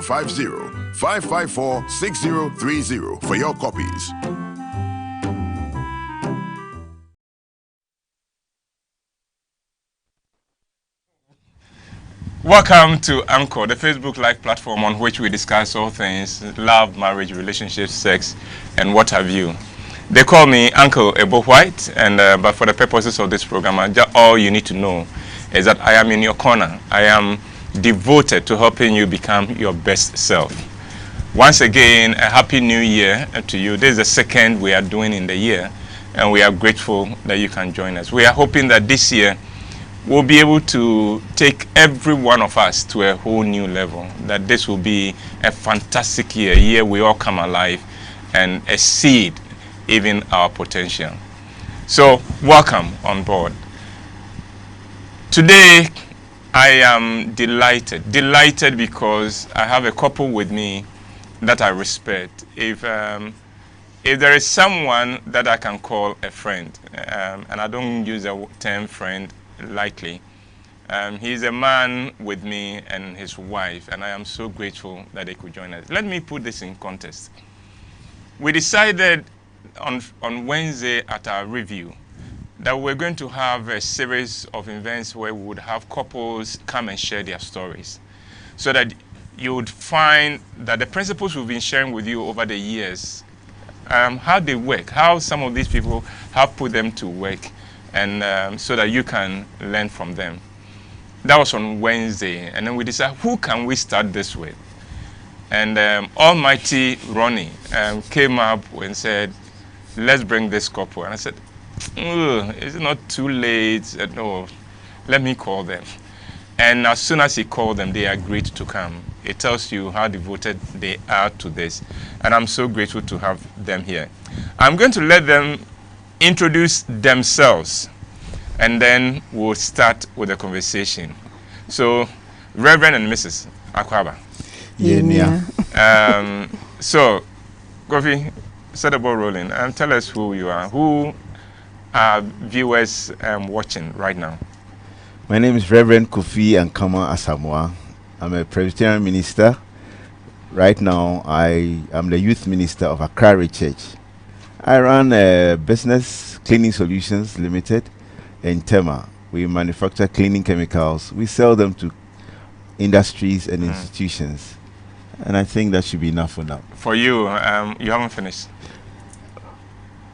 50-554-6030 for your copies. Welcome to ENCORE, the Facebook Live platform on which we discuss all things love, marriage, relationships, sex, and what have you. They call me Uncle WHYTE, and but for the purposes of this program, all you need to know is that I am in your corner. I am devoted to helping you become your best self. Once again, a happy new year to you. This is the second we are doing in the year, and we are grateful that you can join us. We are hoping that this year we'll be able to take every one of us to a whole new level, that this will be a fantastic year, a year we all come alive and exceed even our potential. So welcome on board. Today I am delighted because I have a couple with me that I respect. If there is someone that I can call a friend, and I don't use the term friend lightly, he's a man with me and his wife, and I am so grateful that they could join us. Let me put this in context. We decided on Wednesday at our review that we're going to have a series of events where we would have couples come and share their stories, so that you would find that the principles we've been sharing with you over the years, how they work, how some of these people have put them to work, and so that you can learn from them. That was on Wednesday, and then we decided, who can we start this with? And Almighty Ronnie came up and said, let's bring this couple. And I said, is it not too late? No, let me call them. And as soon as he called them, they agreed to come. It tells you how devoted they are to this, and I'm so grateful to have them here. I'm going to let them introduce themselves, and then we'll start with the conversation. So, Reverend and Mrs. Akwaba. Yeah. So, Kofi, set the ball rolling and tell us who you are. Who are viewers watching right now? My name is Reverend Kofi Ankamah Asamoah. I'm a Presbyterian minister. Right now, I am the youth minister of Accra Church. I run a business, Cleaning Solutions Limited, in Tema. We manufacture cleaning chemicals. We sell them to industries and institutions. And I think that should be enough for now. For you, you haven't finished.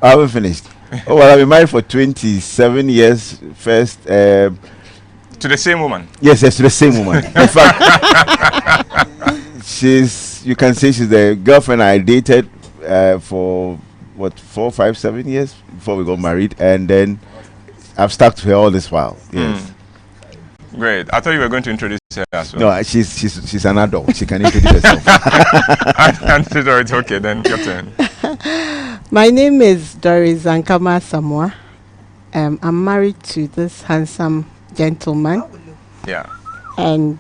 I haven't finished. Oh, well, I've been married for 27 years. First, to the same woman? Yes, to the same woman. In fact, you can say she's the girlfriend I dated for 4, 5, 7 years before we got married, and then I've stuck to her all this while. Yes. Great. I thought you were going to introduce her as well. No, she's an adult. She can introduce herself. It's okay, then your turn. My name is Ankamah Asamoah. I'm married to this handsome gentleman. Yeah. And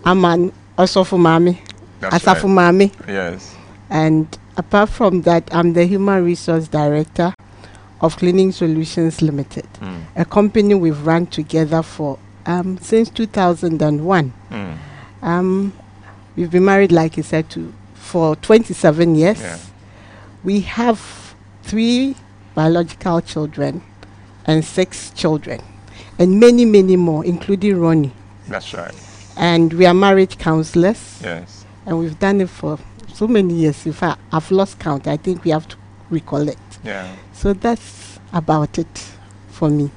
I'm an Asafu Mami. Asafu Mami. Yes. And apart from that, I'm the Human Resource Director of Cleaning Solutions Limited, a company we've run together for since 2001. We've been married, like you said, for 27 years. Yeah. We have 3 biological children and 6 children, and many, many more, including Ronnie. That's right. And we are marriage counselors. Yes. And we've done it for so many years. In fact, I've lost count. I think we have to recollect. Yeah. So that's about it for me.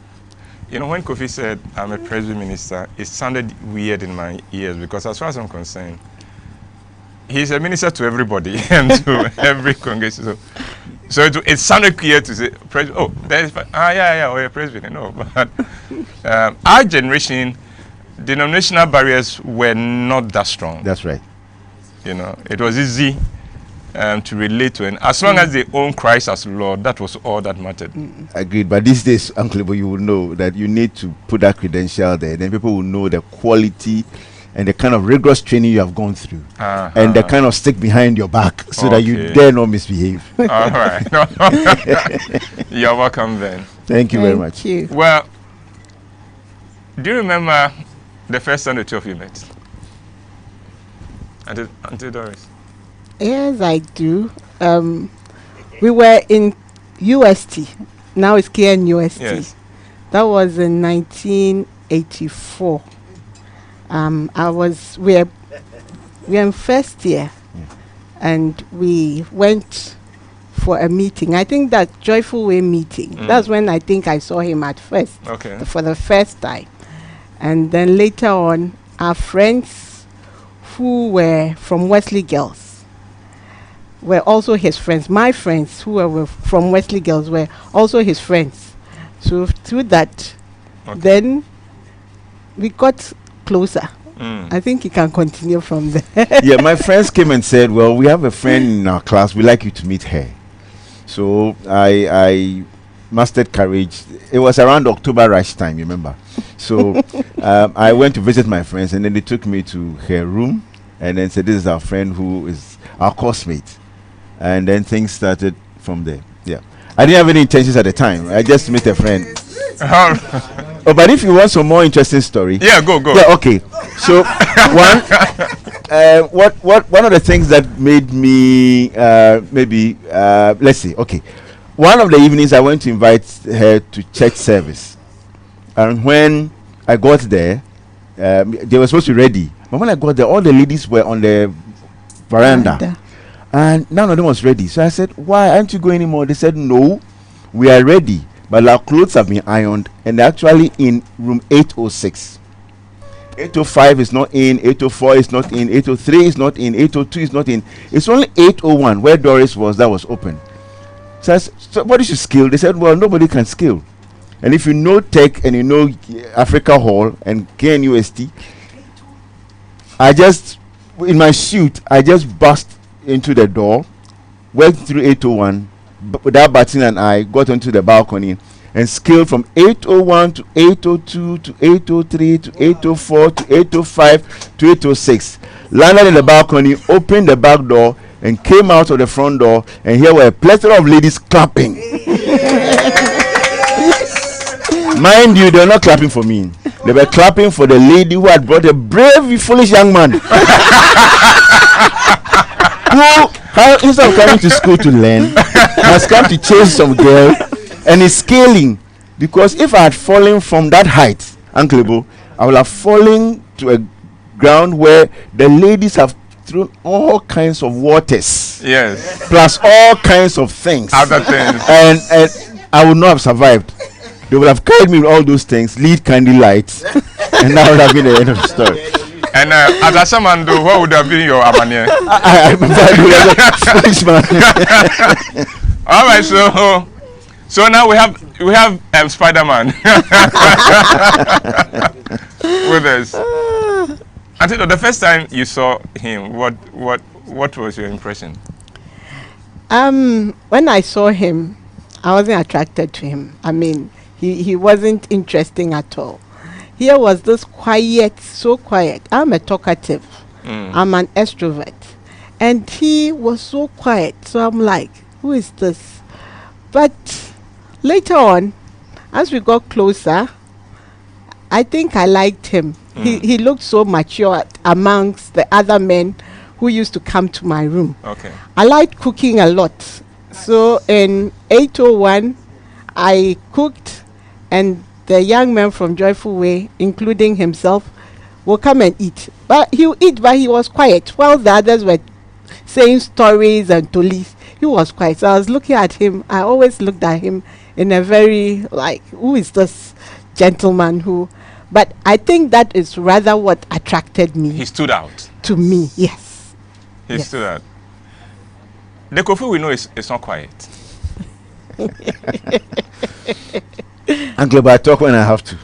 You know, when Kofi said I'm a Presby minister, it sounded weird in my ears, because as far as I'm concerned, he's a minister to everybody and to every congregation. So it sounded clear to say, we're a Presby. No, but our generation, denominational barriers were not that strong. That's right. You know, it was easy to relate to, and as long as they own Christ as Lord, that was all that mattered. Agreed. But these days, Uncle Ibo, you will know that you need to put that credential there. Then people will know the quality and the kind of rigorous training you have gone through, and the kind of stick behind your back, so that you dare not misbehave. All right. You're welcome then. Thank you very much. You. Well, do you remember the first time the two of you met? Auntie Doris. Yes, I do. We were in UST. Now it's KNUST. Yes. That was in 1984. We're in first year, and we went for a meeting. I think that Joyful Way meeting. That's when I think I saw him at first. Okay. For the first time. And then later on, our friends who were from Wesley Girls were also his friends. My friends who were from Wesley Girls were also his friends. So through that, then we got closer. I think he can continue from there. Yeah, my friends came and said, well, we have a friend in our class. We'd like you to meet her. So I mustered courage. It was around October rush time, you remember? So I went to visit my friends, and then they took me to her room and then said, this is our friend who is our coursemate. And then things started from there. Yeah. I didn't have any intentions at the time. I just met a friend. Oh, but if you want some more interesting story. Yeah, go. Yeah, okay. So one of the things that made me let's see, okay. One of the evenings I went to invite her to church service. And when I got there, they were supposed to be ready. But when I got there, all the ladies were on the veranda. And none of them was ready. So I said, why aren't you going anymore? They said, no, we are ready. But our clothes have been ironed, and they're actually in room 806. 805 is not in, 804 is not in, 803 is not in, 802 is not in. It's only 801 where Doris was that was open. So I said, so what is your skill? They said, well, nobody can skill. And if you know tech and you know Africa Hall and KNUST, I just, in my suit, I just bust into the door, went through 801, without batting an eye, got onto the balcony and scaled from 801 to 802 to 803 to 804 to 805 to 806. Landed in the balcony, opened the back door, and came out of the front door, and here were a plethora of ladies clapping. Mind you, they were not clapping for me. They were clapping for the lady who had brought a brave, foolish young man. Who, instead of coming to school to learn, has come to chase some girl and is scaling. Because if I had fallen from that height, Uncle Ibo, I would have fallen to a ground where the ladies have thrown all kinds of waters. Yes. Plus all kinds of things. Other things. And I would not have survived. They would have carried me with all those things, lead candy lights, and that would have been the end of the story. And as a shaman, what would have been your amania? I'm a foolish man. All right, so now we have Spider-Man with us. Until the first time you saw him, what was your impression? When I saw him, I wasn't attracted to him. I mean, he wasn't interesting at all. Here was this quiet, so quiet. I'm a talkative. I'm an extrovert. And he was so quiet. So I'm like, who is this? But later on, as we got closer, I think I liked him. He looked so mature amongst the other men who used to come to my room. Okay. I liked cooking a lot. So in 801, I cooked, and the young men from Joyful Way, including himself, will come and eat. But he'll eat, but he was quiet. While the others were saying stories and tolis, he was quiet. So I was looking at him. I always looked at him in a very, like, who is this gentleman who... But I think that is rather what attracted me. He stood out. To me, yes. He stood out. The Kofi we know is not quiet. Uncle, but I talk when I have to.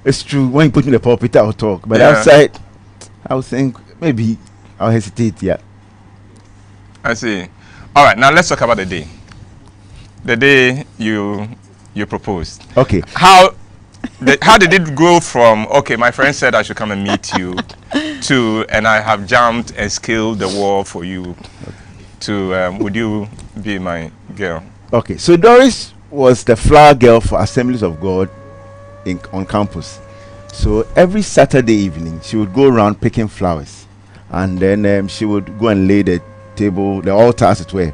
It's true. When you put me in the pulpit, I'll talk. But outside, I'll think maybe I'll hesitate. Yeah. I see. All right. Now let's talk about the day. The day you proposed. Okay. How did it go from my friend said I should come and meet you to and I have jumped and scaled the wall for you to would you be my girl? Okay, so Doris was the flower girl for Assemblies of God on campus. So every Saturday evening, she would go around picking flowers, and then she would go and lay the table, the altar, as it were.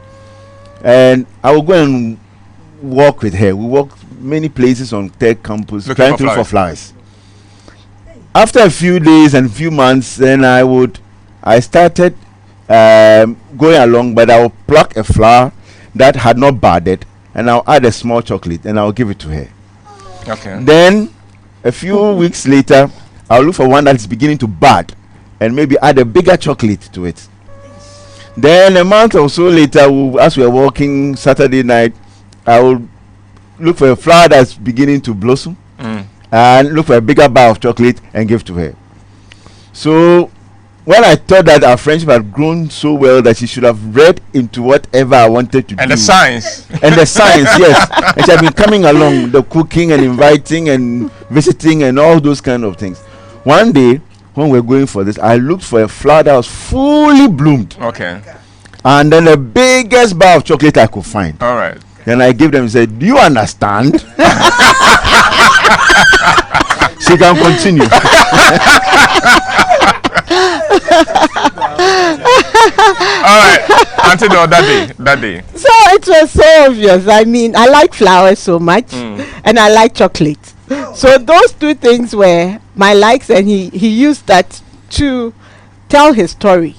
And I would go and walk with her. We walked many places on Tech campus trying to look for flowers. After a few days and a few months, then I started going along, but I would pluck a flower that had not budded, and I'll add a small chocolate, and I'll give it to her. Okay. Then a few weeks later, I'll look for one that's beginning to bud, and maybe add a bigger chocolate to it. Then a month or so later, as we were walking Saturday night, I will look for a flower that's beginning to blossom, and look for a bigger bar of chocolate and give to her. So when I thought that our friendship had grown so well that she should have read into whatever I wanted to do. And the science. And the science, yes. And she had been coming along, the cooking and inviting and visiting and all those kind of things. One day, when we were going for this, I looked for a flower that was fully bloomed. Okay. And then the biggest bar of chocolate I could find. All right. Then I gave them and said, do you understand? She can continue. All right. Until that day. So it was so obvious. I mean, I like flowers so much, and I like chocolate. So those two things were my likes, and he used that to tell his story.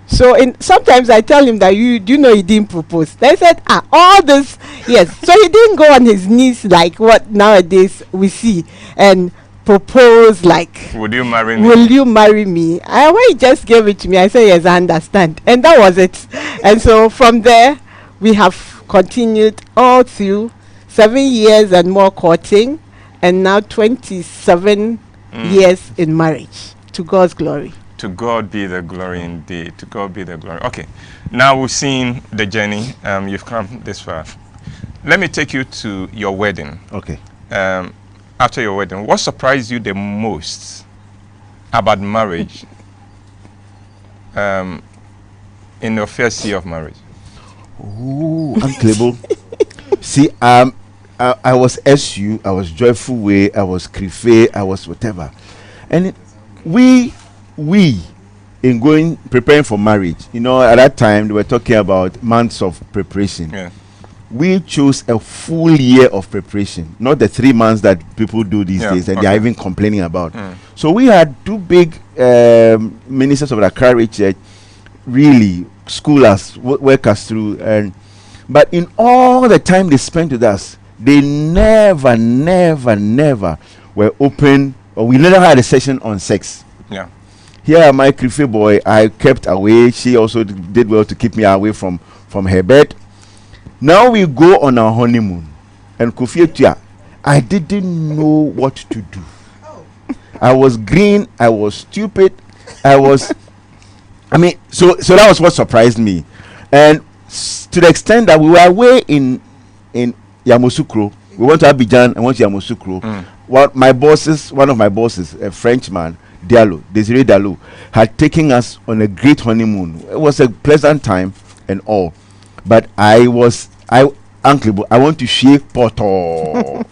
So sometimes I tell him that you know he didn't propose. They said, all this, yes. So he didn't go on his knees like what nowadays we see and propose like, would you marry me? Will you marry me? And when he just gave it to me, I said, yes, I understand. And that was it. And so from there, we have continued all through 7 years and more courting, and now 27 years in marriage. To God's glory. To God be the glory indeed. To God be the glory. Okay. Now we've seen the journey. You've come this far. Let me take you to your wedding. Okay. After your wedding, what surprised you the most about marriage in your first year of marriage? Ooh, unclable. See, I was SU, I was Joyful Way, I was Crife, I was whatever. And we in preparing for marriage, at that time they were talking about months of preparation. Yeah. We chose a full year of preparation, not the 3 months that people do these days, and they are even complaining about. So we had two big ministers of the Accra Church, really school us, work us through, but in all the time they spent with us, they never were open, or we never had a session on sex. Yeah. Here, my Crife boy, I kept away. She also did well to keep me away from her bed. Now we go on our honeymoon, and Kofi, I didn't know what to do. I was green, I was stupid, so that was what surprised me. And to the extent that we were away in Yamoussoukro, we went to Abidjan and went to Yamoussoukro. One of my bosses, a Frenchman, Desiree Diallo, had taken us on a great honeymoon. It was a pleasant time and all. But I want to shake Poto.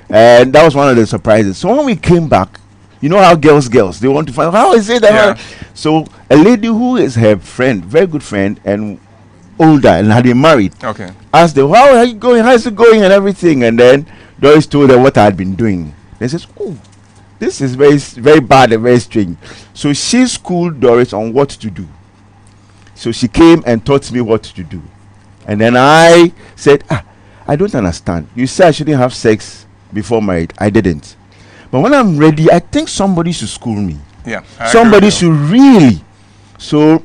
And that was one of the surprises. So when we came back, you know how girls, they want to find out, how is it that So a lady who is her friend, very good friend, and older, and had been married, asked her, how are you going, how's it going, and everything. And then Doris told her what I had been doing. They says, oh, this is very, very bad and very strange. So she schooled Doris on what to do. So she came and taught me what to do. And then I said, I don't understand. You said I shouldn't have sex before marriage. I didn't. But when I'm ready, I think somebody should school me. Yeah. Somebody should really. So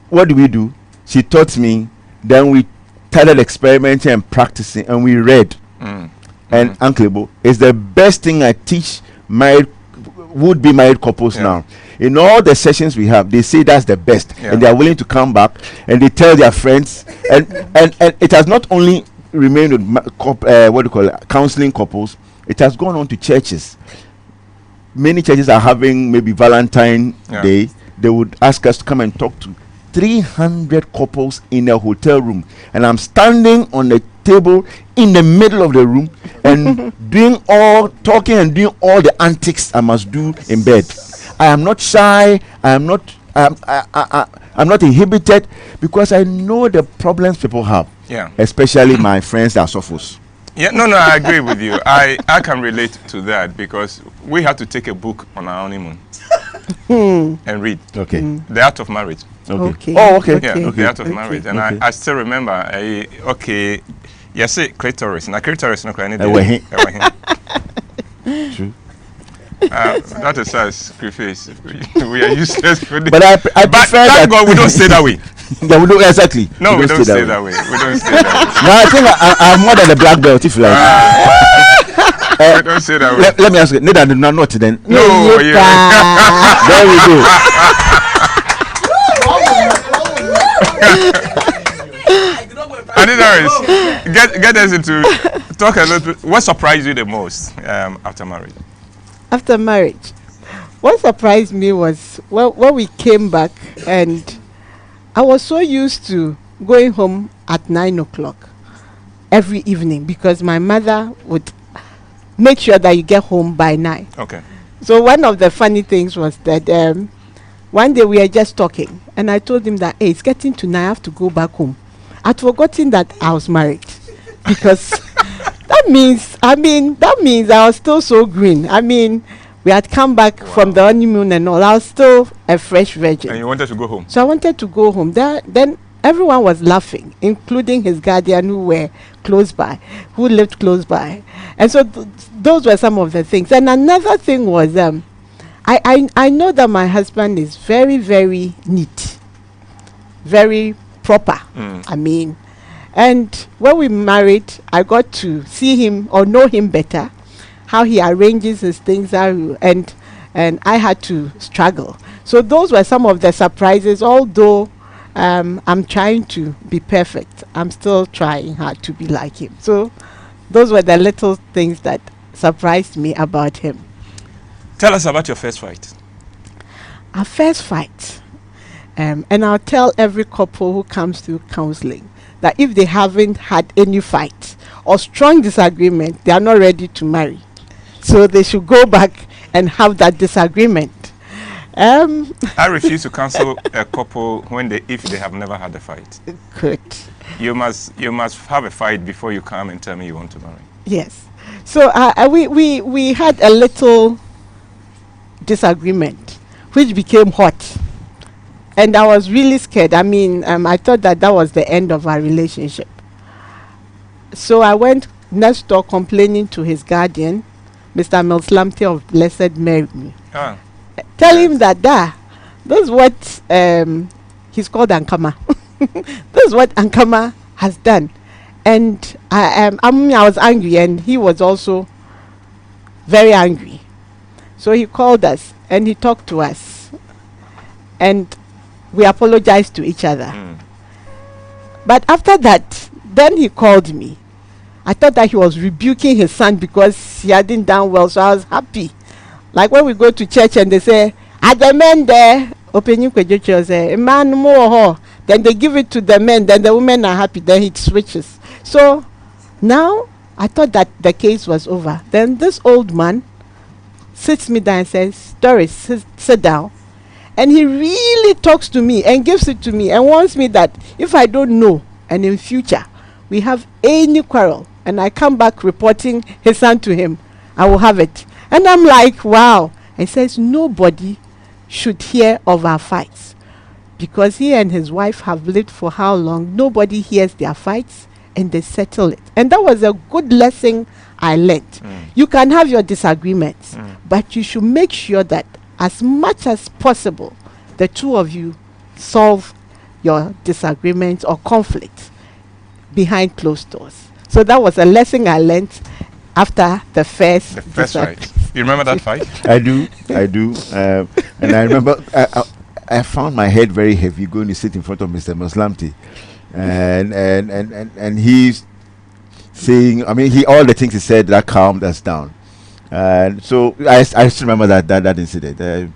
what do? She taught me. Then we started experimenting and practicing, and we read. And Uncle, it's the best thing I teach would-be married couples now. In all the sessions we have, they say that's the best, and they are willing to come back, and they tell their friends, and it has not only remained with counseling couples, it has gone on to churches. Many churches are having maybe Valentine Day. They would ask us to come and talk to 300 couples in a hotel room, and I'm standing on the table in the middle of the room and talking and doing all the antics I must do in bed. I am not shy. I'm not inhibited, because I know the problems people have. Yeah. Especially my friends, the Asamoahs. Yeah, no, I agree with you. I can relate to that, because we had to take a book on our honeymoon and read. Okay. The Art of Marriage. Okay. Oh, okay. Yeah, Okay. The Art of Marriage. And I still remember, yes, clitoris. Now, clitoris, no, I True. that is us, Griffiths. We are useless for this. But I prefer thank God we don't say that way. Yeah, we don't, exactly. No, we don't say that way. We don't say that way. No, I think I'm more than a black belt, if you like. We don't say that way. Let me ask you, not then. No, yeah. There we go. Anita, get us into talk a little bit. What surprised you the most after marriage? After marriage, what surprised me was when we came back, and I was so used to going home at 9 o'clock every evening, because my mother would make sure that you get home by 9. Okay. So one of the funny things was that one day we were just talking, and I told him that, hey, it's getting to 9, I have to go back home. I'd forgotten that I was married, because that means I was still so green. I mean, we had come back from the honeymoon and all. I was still a fresh virgin. And you wanted to go home? So I wanted to go home. Then everyone was laughing, including his guardian who lived close by. And so those were some of the things. And another thing was, I know that my husband is very, very neat, very proper. I mean, and when we married, I got to see him or know him better, how he arranges his things, and I had to struggle. So those were some of the surprises. Although I'm trying to be perfect, I'm still trying hard to be like him. So those were the little things that surprised me about him. Tell us about your first fight. Our first fight. And I'll tell every couple who comes through counseling that if they haven't had any fight or strong disagreement, they are not ready to marry. So they should go back and have that disagreement. I refuse to counsel a couple if they have never had a fight. Good. You must have a fight before you come and tell me you want to marry. Yes. So we had a little disagreement, which became hot. And I was really scared. I mean, I thought that was the end of our relationship. So I went next door complaining to his guardian, Mr. Milslamte of Blessed Mary. Tell him that this is what he's called Ankamah. This is what Ankamah has done. And I was angry, and he was also very angry. So he called us and he talked to us. And we apologized to each other. But after that, then he called me. I thought that he was rebuking his son because he hadn't done well, so I was happy. Like when we go to church and they say, "Are the men there?" Say, "A man more." Then they give it to the men, then the women are happy, then he switches. So now I thought that the case was over. Then this old man sits me down and says, "Doris, sit down." And he really talks to me and gives it to me and warns me that if I don't know, and in future we have any quarrel and I come back reporting his son to him, I will have it. And I'm like, wow. And he says nobody should hear of our fights, because he and his wife have lived for how long? Nobody hears their fights and they settle it. And that was a good lesson I learned. You can have your disagreements, but you should make sure that as much as possible, the two of you solve your disagreements or conflicts behind closed doors. So that was a lesson I learned after the first fight. You remember that fight? I do. And I remember I found my head very heavy going to sit in front of Mr. Muslamti. And he's saying, I mean, all the things he said that calmed us down. And so I still remember that incident.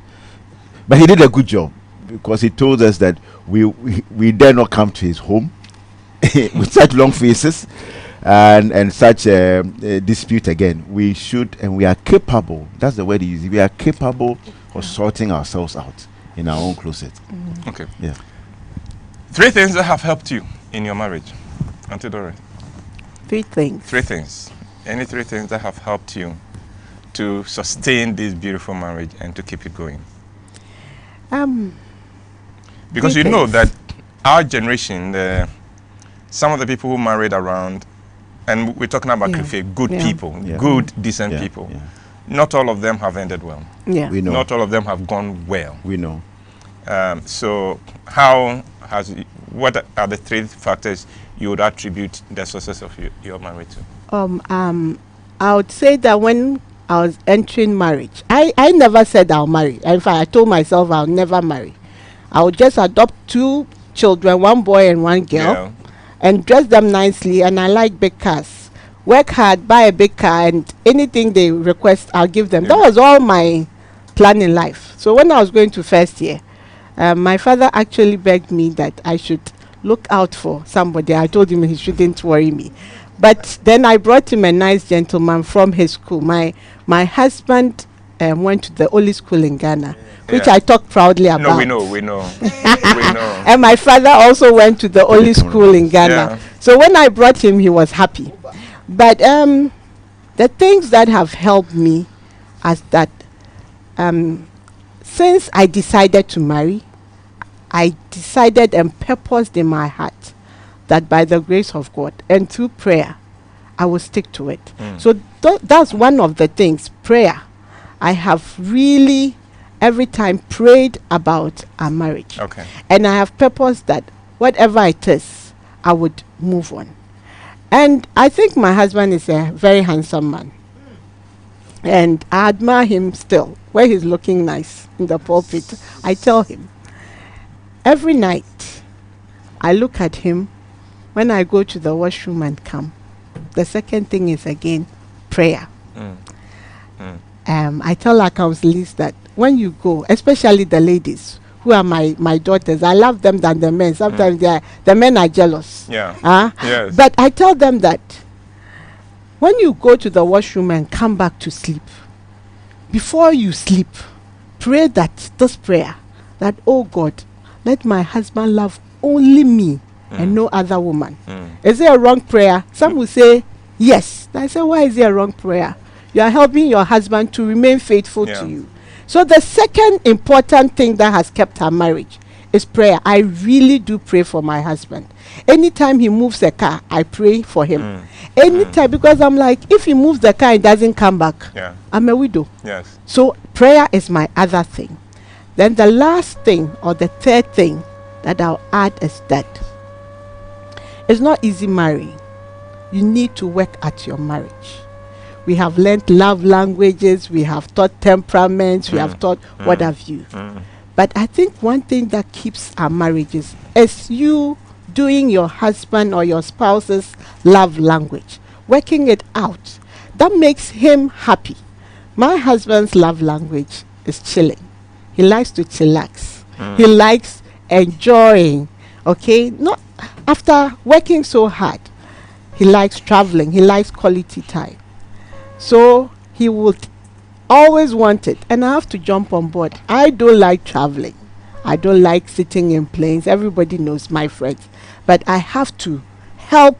But he did a good job, because he told us that we dare not come to his home with such long faces. and such a dispute again, we should and we are capable. That's the word you use. We are capable of sorting ourselves out in our own closet. Okay. Yeah. 3 things that have helped you in your marriage, Auntie Dora. 3 things. 3 things. Any 3 things that have helped you to sustain this beautiful marriage and to keep it going? Because 3 you know things. that our generation, some of the people who married around, and we're talking about good people, good, decent people. Yeah. Not all of them have ended well. Yeah. We know. Not all of them have gone well. We know. So what are the 3 factors you would attribute the success of your marriage to? I would say that when I was entering marriage, I never said I'll marry. In fact, I told myself I'll never marry. I would just adopt 2 children, 1 boy and 1 girl, Yeah. and dress them nicely. And I like big cars. Work hard, buy a big car, and anything they request, I'll give them. Yeah. That was all my plan in life. So when I was going to first year, my father actually begged me that I should look out for somebody. I told him he shouldn't worry me. But then I brought him a nice gentleman from his school. My husband went to the only school in Ghana, which Yeah. I talk proudly about. No, we know. we know. And my father also went to the only school in Ghana. Yeah. So when I brought him, he was happy. But the things that have helped me is that since I decided to marry, I decided and purposed in my heart that by the grace of God and through prayer, I will stick to it. So that's one of the things, prayer. I have really every time prayed about our marriage. Okay. And I have purposed that whatever it is, I would move on. And I think my husband is a very handsome man. And I admire him still, where he's looking nice in the pulpit. I tell him, every night, I look at him when I go to the washroom and come. The second thing is again, prayer. I tell our counsellors that when you go, especially the ladies, who are my daughters, I love them than the men. Sometimes the men are jealous. Yeah. Yes. But I tell them that when you go to the washroom and come back to sleep, before you sleep, pray this prayer, that, oh God, let my husband love only me and no other woman. Is it a wrong prayer? Some will say, yes. I say, why is it a wrong prayer? You are helping your husband to remain faithful to you. So the second important thing that has kept our marriage is prayer. I really do pray for my husband. Anytime he moves a car, I pray for him. Anytime, because I'm like, if he moves the car and doesn't come back, I'm a widow. Yes. So prayer is my other thing. Then the last thing, or the third thing that I'll add, is that it's not easy marrying. You need to work at your marriage. We have learned love languages, we have taught temperaments, we have taught what have you. But I think one thing that keeps our marriages is you doing your husband or your spouse's love language, working it out. That makes him happy. My husband's love language is chilling. He likes to chillax. He likes enjoying, okay? Not after working so hard. He likes traveling. He likes quality time. So he would always want it, and I have to jump on board. I don't like traveling. I don't like sitting in planes. Everybody knows, my friends. But I have to help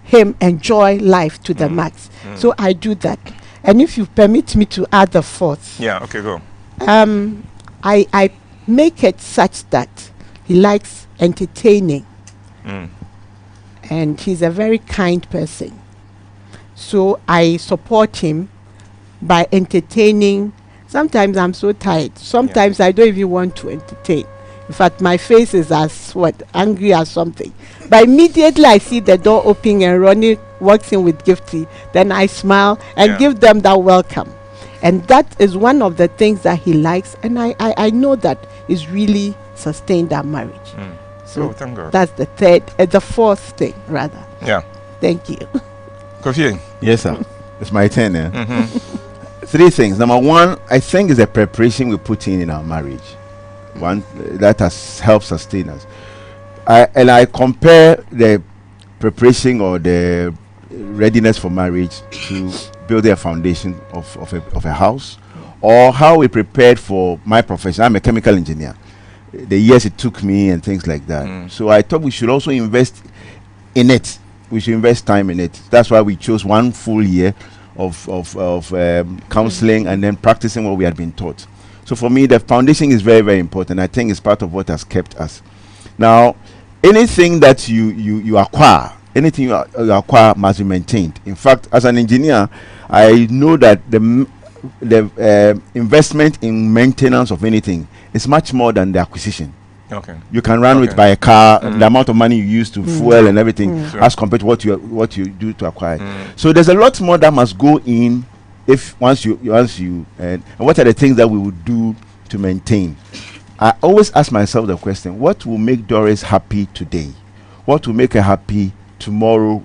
him enjoy life to the max. So I do that. And if you permit me to add the fourth. Yeah, okay, go. I make it such that he likes entertaining. And he's a very kind person. So I support him by entertaining. Sometimes I'm so tired. Sometimes I don't even want to entertain. In fact, my face is as angry as something. But immediately I see the door opening and Ronnie walks in with Gifty, then I smile and give them that welcome. And that is one of the things that he likes, and I know that is really sustained our marriage. So thank God. that's the fourth thing, rather. Yeah. Thank you. Kofi. Yes, sir. It's my turn. 3 things. Number 1, I think, is the preparation we put in our marriage. One that has helped sustain us. I compare the preparation or the readiness for marriage to build a foundation of a house, or how we prepared for my profession. I'm a chemical engineer. The years it took me and things like that. So I thought we should also invest in it. We should invest time in it. That's why we chose 1 full year of counseling and then practicing what we had been taught. So for me, the foundation is very, very important. I think it's part of what has kept us. Now, anything that you acquire, anything you acquire must be maintained. In fact, as an engineer, I know that the investment in maintenance of anything is much more than the acquisition. Okay. You can run with by a car, the amount of money you use to fuel and everything, as compared to what you do to acquire. So there's a lot more that must go in once you and what are the things that we would do to maintain. I always ask myself the question: what will make Doris happy today? What will make her happy tomorrow,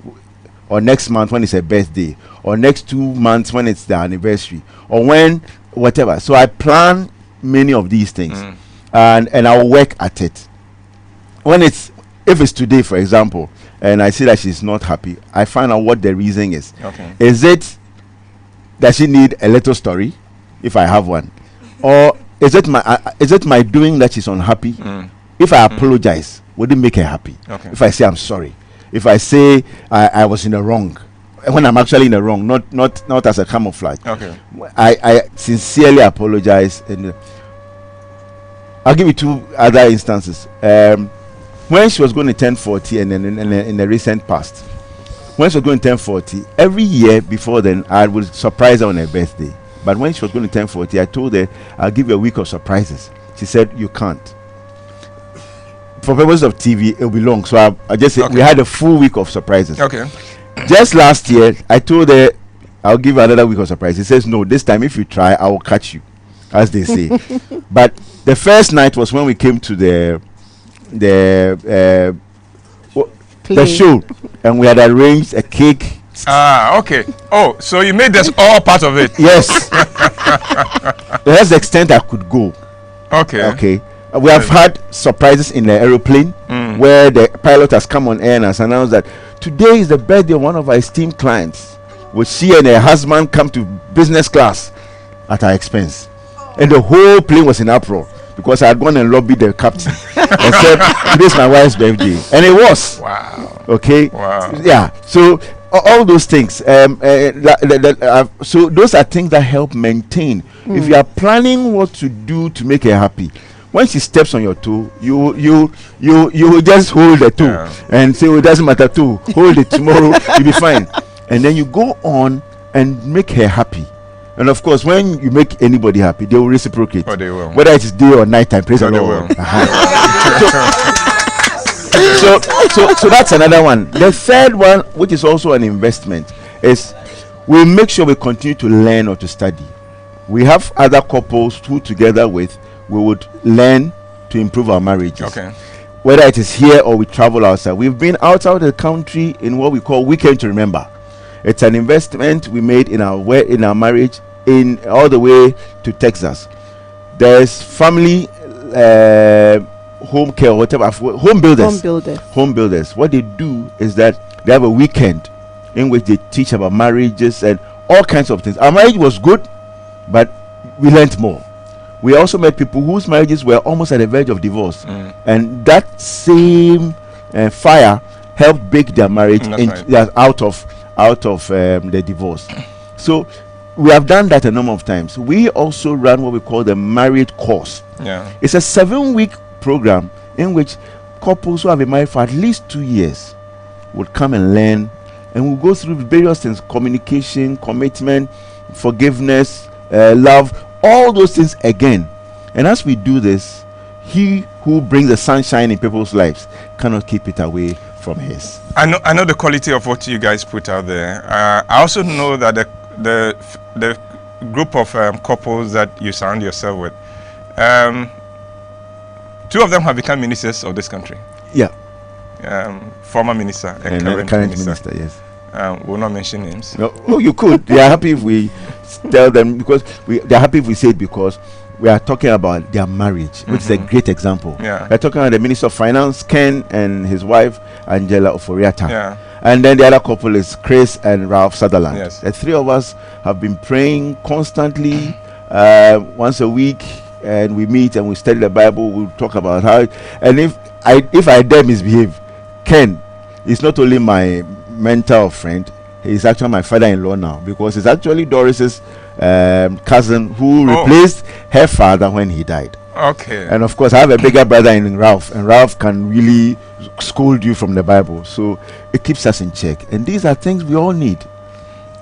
or next month when it's her birthday, or next 2 months when it's the anniversary, or when whatever. So I plan many of these things. And I'll work at it. If it's today, for example, and I see that she's not happy, I find out what the reason is. Okay. Does she need a little story, if I have one, or is it my doing that she's unhappy? If I apologize, would it make her happy? Okay. If I say I'm sorry, if I say I was in the wrong, when I'm actually in the wrong, not as a camouflage. Okay. I sincerely apologize. And I'll give you 2 other instances. When she was going to turn 40, and then in the recent past, when she was going to turn 40, every year before then, I would surprise her on her birthday. But when she was going to turn 40, I told her, I'll give you a week of surprises. She said, you can't. For purposes of TV, it'll be long. So I just said, we had a full week of surprises. Okay. Just last year, I told her, I'll give you another week of surprises. She says, no, this time if you try, I will catch you, as they say. But the first night was when we came to the show, and we had arranged a cake. Okay. Oh, so you made this all part of it? Yes. That's the extent I could go. Okay. We have had surprises in the aeroplane, where the pilot has come on air and has announced that today is the birthday of one of our esteemed clients. Would she and her husband come to business class at our expense? And the whole plane was in uproar because I had gone and lobbied the captain and said, today's my wife's birthday. And it was. Wow. Okay. Wow. Yeah. So all those things. So those are things that help maintain. If you are planning what to do to make her happy, when she steps on your toe, you will just hold the toe and say, oh, it doesn't matter, toe. Hold it tomorrow, you'll be fine. And then you go on and make her happy. And of course, when you make anybody happy, they will reciprocate. Oh, they will. Whether it's day or night time, praise the Lord. So that's another one. The third one, which is also an investment, is we make sure we continue to learn or to study. We have other couples who together with, we would learn to improve our marriages. Okay. Whether it is here or we travel outside. We've been outside the country in what we call Weekend to Remember. It's an investment we made in our marriage in all the way to Texas. There's family home care or whatever, home builders. What they do is that they have a weekend in which they teach about marriages and all kinds of things. Our marriage was good, but we learned more. We also met people whose marriages were almost at the verge of divorce, and that same fire helped break their marriage out of the divorce. So we have done that a number of times. We also run what we call the married course. It's a 7-week program in which couples who have been married for at least 2 years would come and learn, and we'll go through various things: communication, commitment, forgiveness, love, all those things again. And as we do this, he who brings the sunshine in people's lives cannot keep it away from his. I know the quality of what you guys put out there. I also know that the group of couples that you surround yourself with, 2 of them have become ministers of this country. Yeah. Former minister and current minister. Yes. We'll not mention names. No, you could. They are happy if we tell them, because they are happy if we say it, because we are talking about their marriage, which is a great example. We're talking about the Minister of Finance, Ken, and his wife, Angela Oforiata. And then the other couple is Chris and Ralph Sutherland. Yes. The three of us have been praying constantly, once a week, and we meet and we study the Bible. We talk about how, and if I dare misbehave, Ken is not only my mentor or friend, he's actually my father-in-law now, because he's actually Doris's cousin who replaced her father when he died. Okay. And of course, I have a bigger brother in Ralph, and Ralph can really scold you from the Bible, so it keeps us in check. And these are things we all need.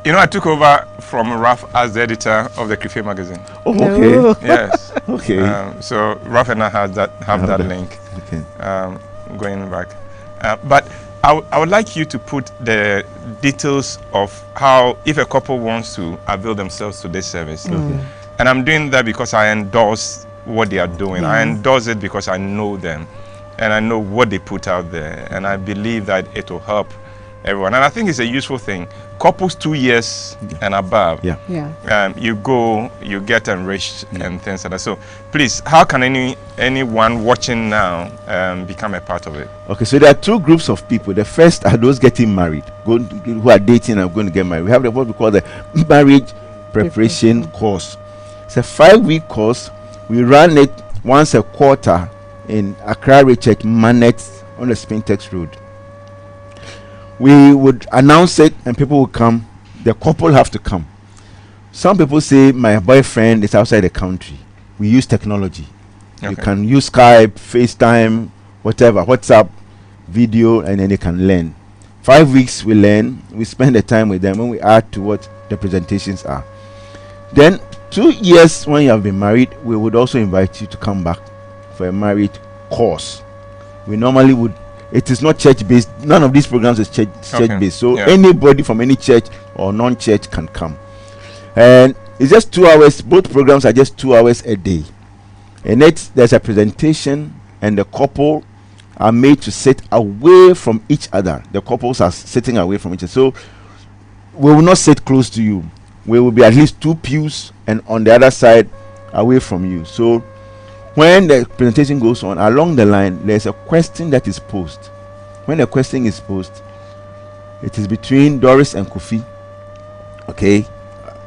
You know, I took over from Ralph as the editor of the Krife magazine. Oh, okay. Yes. Okay. So Ralph and I have that link. Okay. Going back, but I would like you to put the details of how, if a couple wants to avail themselves to this service. Okay. And I'm doing that because I endorse what they are doing. I endorse it because I know them and I know what they put out there, and I believe that it will help everyone. And I think it's a useful thing. Couples 2 years and above, you go, you get enriched and things like that. So please, how can anyone watching now become a part of it? Okay, so there are two groups of people. The first are those getting married, who are dating and going to get married. We have what we call the marriage preparation course. It's a 5-week course. We run it once a quarter in Accra Church, Manet, on the Spintex Road. We would announce it and people will come. The couple have to come. Some people say, my boyfriend is outside the country. We use technology. You can use Skype, FaceTime, whatever, WhatsApp, video, and then they can learn. 5 weeks we learn. We spend the time with them and we add to what the presentations are. Then 2 years when you have been married, we would also invite you to come back for a marriage course. We normally would. It is not church-based. None of these programs is church-based. So anybody from any church or non-church can come. And it's just 2 hours. Both programs are just 2 hours a day. And there's a presentation, and the couple are made to sit away from each other. The couples are sitting away from each other. So we will not sit close to you. We will be at least 2 pews, and on the other side, away from you. So when the presentation goes on, along the line, there's a question that is posed. When the question is posed, it is between Doris and Kofi. Okay?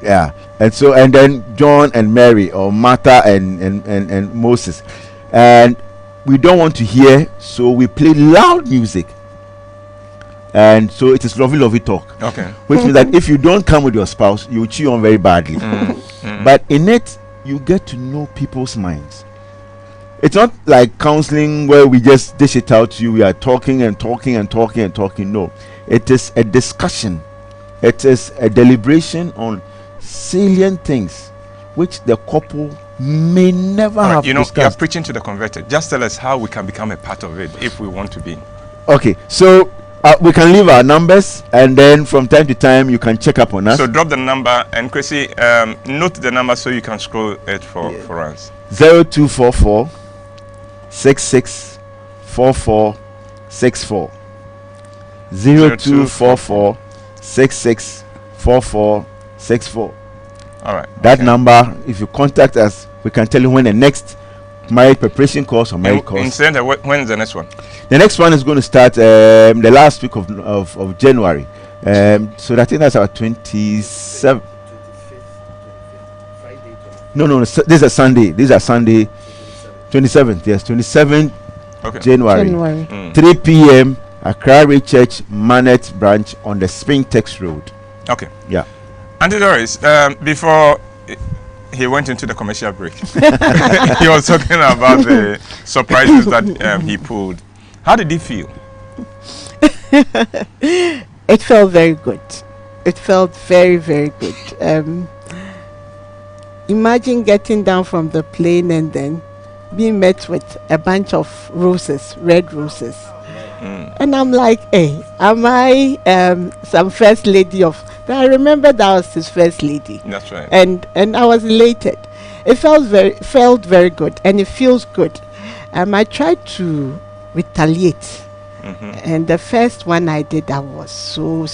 Yeah. And then John and Mary, or Martha and Moses. And we don't want to hear, so we play loud music. And so it is lovey talk. Okay. Which means that if you don't come with your spouse, you will chew on very badly. But in it, you get to know people's minds. It's not like counseling where we just dish it out to you. We are talking and talking and talking and talking. No, it is a discussion. It is a deliberation on salient things which the couple may never have discussed. You are preaching to the converted. Just tell us how we can become a part of it if we want to be. Okay, so we can leave our numbers, and then from time to time you can check up on us. So drop the number, and Chrissy, note the number so you can scroll it for us. 0244 664464. 0244 664464. All right. That number, if you contact us, we can tell you when the next marriage preparation course or marriage course. When is the next one? The next one is going to start the last week of January. So I think that's our 27th. No. This is a Sunday. These are Sunday. 27th. Yes, 27th January. 3 p.m. Accra Church, Manet branch on the Spintex Road. Okay. Yeah. Auntie Doris, before he went into the commercial break, he was talking about the surprises that he pulled. How did he feel? It felt very good. It felt very, very good. Imagine getting down from the plane and then being met with a bunch of roses, red roses. And I'm like, hey, am I some first lady of... I remember that was his first lady. That's right. And I was elated. It felt very good, and it feels good. I tried to retaliate. And the first one I did, I was so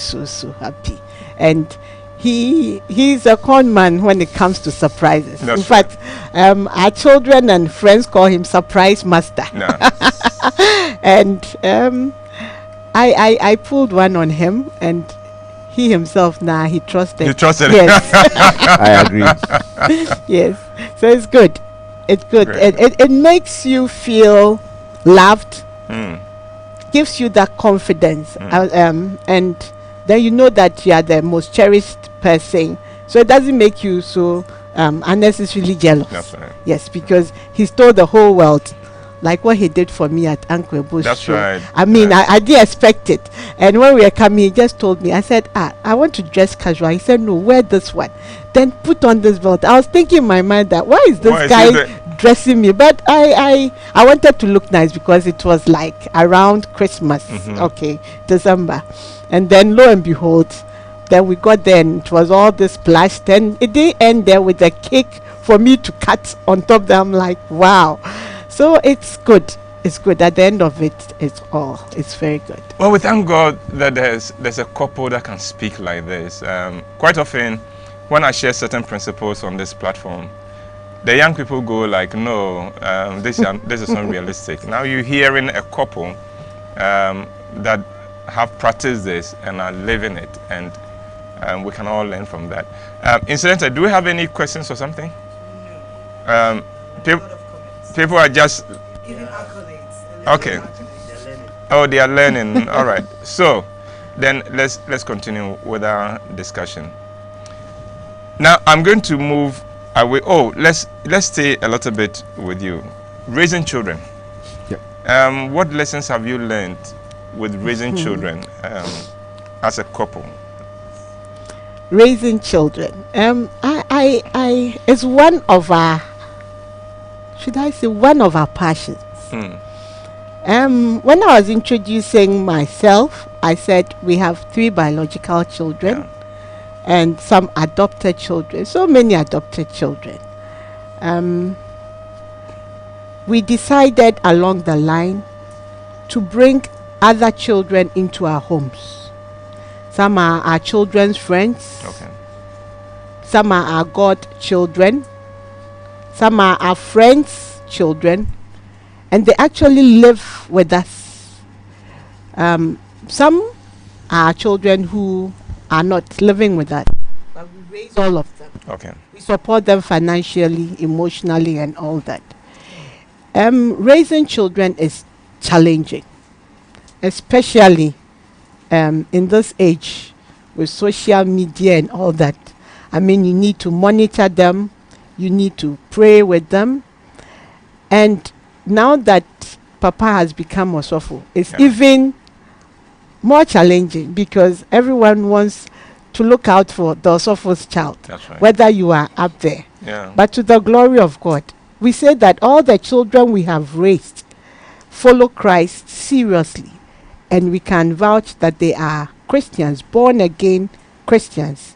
happy. And he's a con man when it comes to surprises. That's in fact, our children and friends call him surprise master. No. And I pulled one on him, and he himself now he trusted. You trusted. Yes. I agree. Yes. So it's good. It's good. Great. It makes you feel loved, Mm. gives you that confidence, and then you know that you are the most cherished person. So it doesn't make you so unnecessarily jealous. That's right. Yes, because he's told the whole world, like what he did for me at Ankamah Bush That's show. right. I mean, Yes. I didn't expect it. And when we were coming, he just told me, I said, I want to dress casual. He said, no, wear this one. Then put on this belt. I was thinking in my mind that, why is this Why is guy he the- dressing me? But I wanted to look nice because it was like around Christmas. Mhm. Okay, December. And then lo and behold, then we got there and it was all this splashed. And it didn't end there with a cake for me to cut on top. That I'm like, wow. So it's good. It's good. At the end of it, it's very good. Well, we thank God that there's a couple that can speak like this. Quite often, when I share certain principles on this platform, the young people go like, no, this is unrealistic. Now you're hearing a couple that have practiced this and are living it, and we can all learn from that. Incidentally, do we have any questions or something? No. People are just Giving accolades. okay. Oh, they are learning. All right. So, then let's continue with our discussion. Now, I'm going to move away. Oh, let's stay a little bit with you. Raising children. Yep. What lessons have you learned with raising children as a couple? Raising children. I it's one of our, should I say, one of our passions. When I was introducing myself, I said we have 3 biological children and some adopted children. So many adopted children. We decided along the line to bring other children into our homes. Some are our children's friends. Okay. Some are our godchildren. Some are our friends' children. And they actually live with us. Some are children who are not living with us. But we raise all of them. Okay. We support them financially, emotionally, and all that. Raising children is challenging, especially in this age with social media and all that. I mean, you need to monitor them, you need to pray with them. And now that Papa has become Osofo, it's even more challenging because everyone wants to look out for the Osofo's child, That's right. whether you are up there. Yeah. But to the glory of God, we say that all the children we have raised follow Christ seriously, and we can vouch that they are Christians, born again Christians.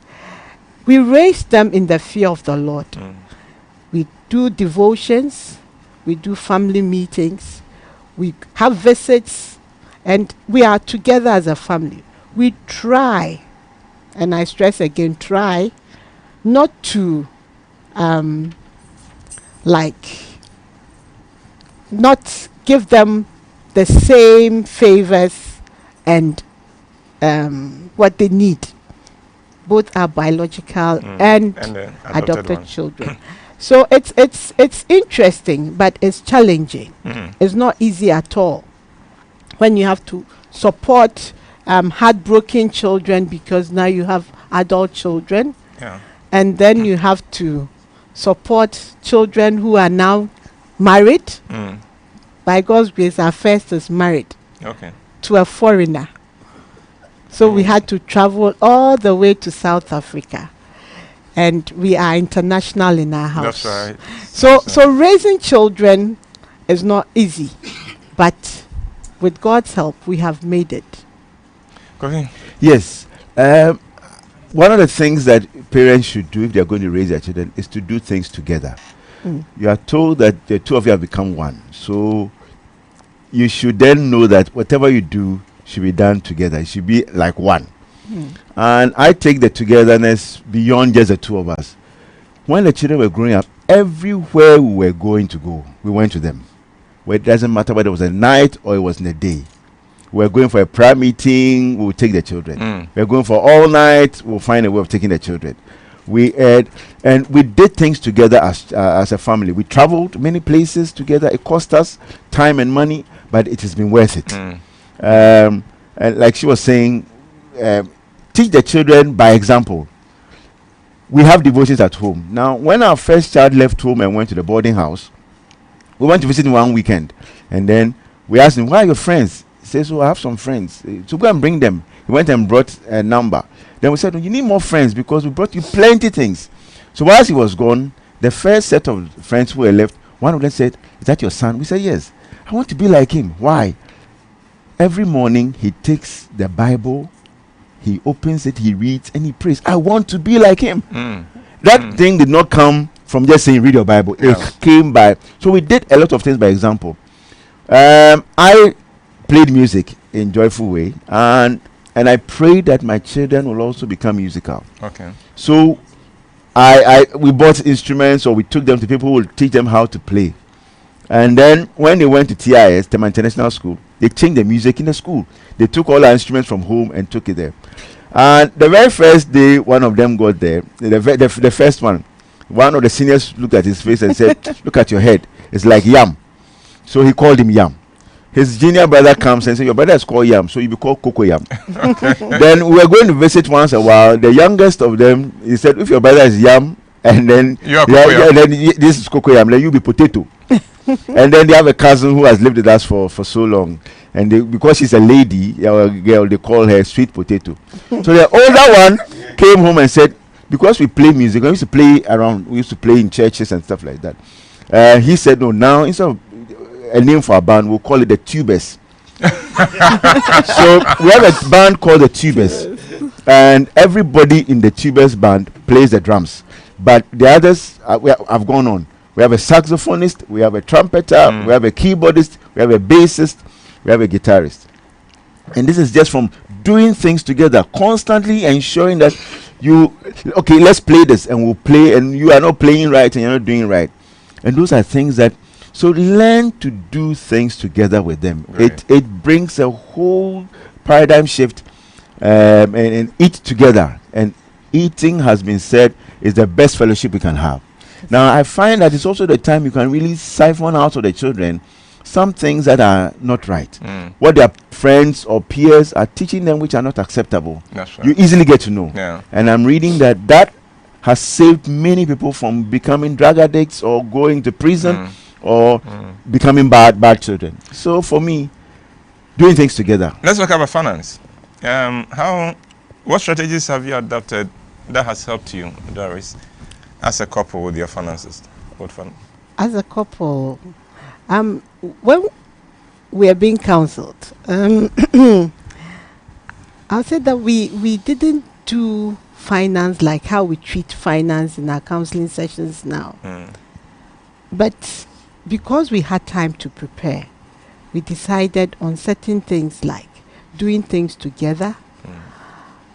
We raise them in the fear of the Lord. We do devotions, we do family meetings, we have visits, and we are together as a family. We try, and I stress again, try not to not give them the same favors and what they need. Both are biological and adopted ones. children. So it's interesting, but it's challenging. It's not easy at all when you have to support heartbroken children because now you have adult children, and then you have to support children who are now married. By God's grace, our first is married to a foreigner. So we had to travel all the way to South Africa. And we are international in our house. That's right. So raising children is not easy. But with God's help, we have made it. Yes. One of the things that parents should do if they're going to raise their children is to do things together. You are told that the two of you have become one. So you should then know that whatever you do should be done together. It should be like one. And I take the togetherness beyond just the two of us. When the children were growing up, everywhere we were going to go, we went to them. Where it doesn't matter whether it was at night or it was in the day. We're going for a prayer meeting, we'll take the children. We're going for all night, we'll find a way of taking the children. We had, and we did things together as a family. We traveled many places together. It cost us time and money, but it has been worth it. And like she was saying, teach the children by example. We have devotions at home. Now, when our first child left home and went to the boarding house, we went to visit him one weekend, and then we asked him, "Why are your friends?" He says, "Oh, I have some friends. So go and bring them." He went and brought a number. Then we said, "Oh, you need more friends because we brought you plenty things." So whilst he was gone, the first set of friends who were left, one of them said, "Is that your son?" We said, "Yes. I want to be like him." Why? Every morning he takes the Bible, he opens it, he reads, and he prays. I want to be like him. That thing did not come from just saying read your Bible. It came by. So we did a lot of things by example. I played music in joyful way, and I prayed that my children will also become musical. Okay. So we bought instruments, or we took them to people who will teach them how to play. And then when they went to TIS, Tema International School, they changed the music in the school. They took all our instruments from home and took it there. And the very first day one of them got there, the first one of the seniors looked at his face and said, "Look at your head. It's like yam." So he called him Yam. His junior brother comes and says, "Your brother is called Yam, so you be called Coco Yam." Then we were going to visit once a while. The youngest of them, he said, "If your brother is Yam, and then this is Coco Yam, then you be Potato." And then they have a cousin who has lived with us for so long, and because she's a lady, a girl, they call her Sweet Potato. So the older one came home and said, because we play music, we used to play in churches and stuff like that. He said, "No, now instead of a name for a band, we'll call it the Tubers." So we have a band called the Tubers, and everybody in the Tubers band plays the drums, but the others have gone on. We have a saxophonist, we have a trumpeter, we have a keyboardist, we have a bassist, we have a guitarist. And this is just from doing things together, constantly ensuring that let's play this, and we'll play, and you are not playing right and you're not doing right. And those are things that, so learn to do things together with them. Right. It brings a whole paradigm shift, and eat together. And eating, has been said, is the best fellowship we can have. Now, I find that it's also the time you can really siphon out of the children some things that are not right. What their friends or peers are teaching them which are not acceptable. That's right. You easily get to know. Yeah. And I'm reading that has saved many people from becoming drug addicts or going to prison or becoming bad children. So for me, doing things together. Let's talk about finance. What strategies have you adopted that has helped you, Doris, as a couple with your finances? As a couple, when we are being counseled, I'll say that we didn't do finance like how we treat finance in our counseling sessions now. But because we had time to prepare, we decided on certain things like doing things together,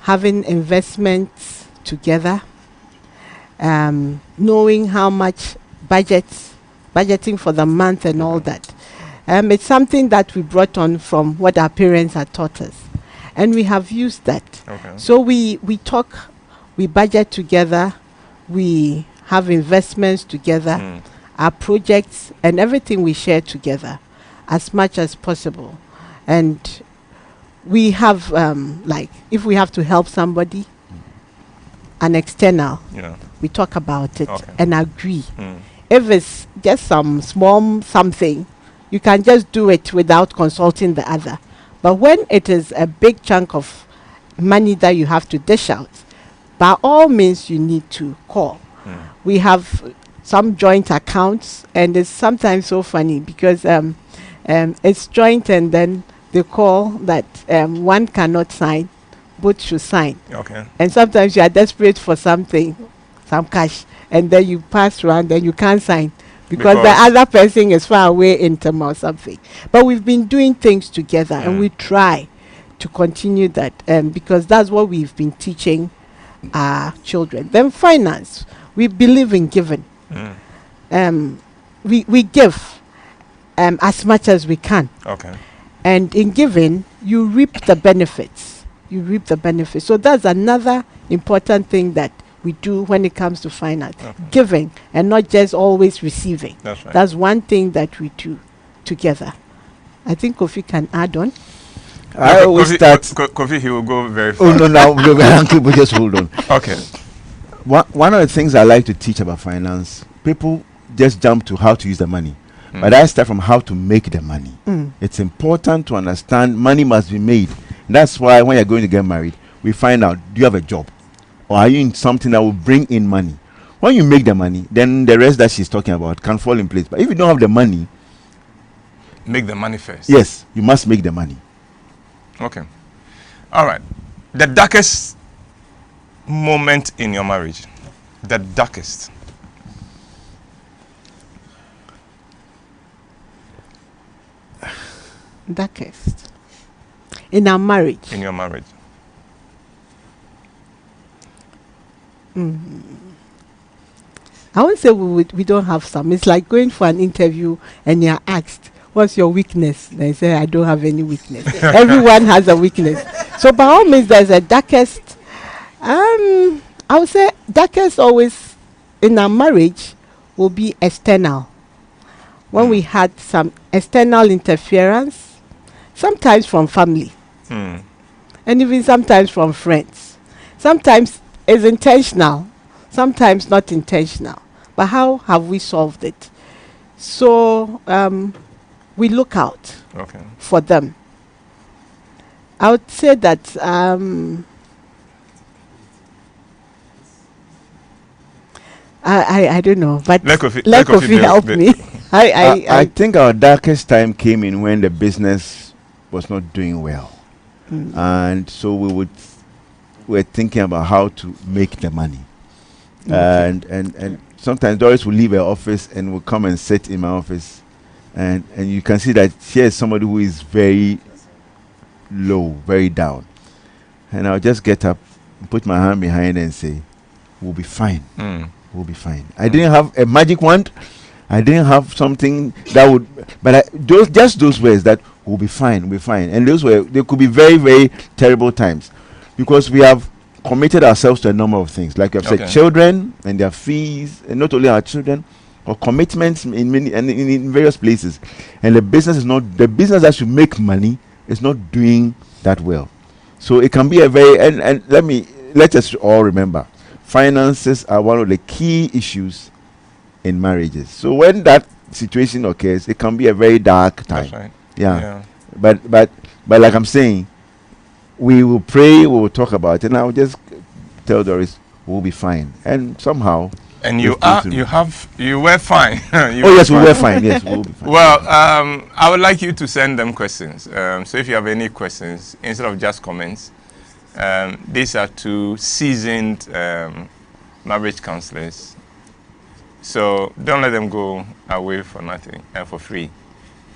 having investments together, knowing how much budgeting for the month and all that. It's something that we brought on from what our parents had taught us, and we have used that. Okay. So we talk, we budget together, we have investments together, our projects and everything we share together as much as possible. And we have like if we have to help somebody, an external, we talk about it and agree. If it's just some small something, you can just do it without consulting the other. But when it is a big chunk of money that you have to dish out, by all means you need to call. We have some joint accounts, and it's sometimes so funny because it's joint, and then they call that one cannot sign, both should sign. Okay. And sometimes you are desperate for something, some cash, and then you pass around and you can't sign because the other person is far away in term or something. But we've been doing things together, and we try to continue that because that's what we've been teaching our children. Then finance, we believe in giving. We give as much as we can. Okay. And in giving, you reap the benefits. You reap the benefits. So that's another important thing that we do when it comes to finance. Giving and not just always receiving. That's right. That's one thing that we do together. I think Kofi can add on. I always start. Kofi, he will go very fast. Oh no, now Uncle, but just hold on. Okay. One of the things I like to teach about finance, people just jump to how to use the money, but I start from how to make the money. It's important to understand money must be made. That's why when you're going to get married, we find out, do you have a job, or are you in something that will bring in money? When you make the money, then the rest that she's talking about can fall in place. But if you don't have the money, make the money first. Yes, you must make the money. Okay. All right. The darkest moment in your marriage. The darkest. Darkest. In our marriage. In your marriage. I won't say we don't have some. It's like going for an interview and you're asked, what's your weakness? They say, I don't have any weakness. Everyone has a weakness. So by all means, there's a darkest. I would say darkest always in our marriage will be external. When we had some external interference, sometimes from family, and even sometimes from friends. Sometimes it's intentional, sometimes not intentional. But how have we solved it? So we look out for them. I would say that I don't know, but let Kofi help me. I think our darkest time came in when the business was not doing well, and so we're thinking about how to make the money, and sometimes Doris will leave her office and will come and sit in my office, and you can see that she is somebody who is very low, very down, and I'll just get up, put my hand behind and say, "We'll be fine. We'll be fine." I didn't have a magic wand. I didn't have something that would, but those words that we'll be fine, we'll be fine. And they could be very, very terrible times, because we have committed ourselves to a number of things. Like I've said, children and their fees, and not only our children, or commitments in many and in various places. And the business that should make money is not doing that well. So it can be a very, and let us all remember, finances are one of the key issues in marriages. So when that situation occurs, it can be a very dark time. That's right. Yeah. But like I'm saying, we will pray, we will talk about it, and I will just tell Doris we'll be fine. And somehow. And you were fine. Yes, we were fine. Yes, we'll be fine. Well, I would like you to send them questions. So if you have any questions, instead of just comments, these are two seasoned marriage counselors. So don't let them go away for nothing and for free.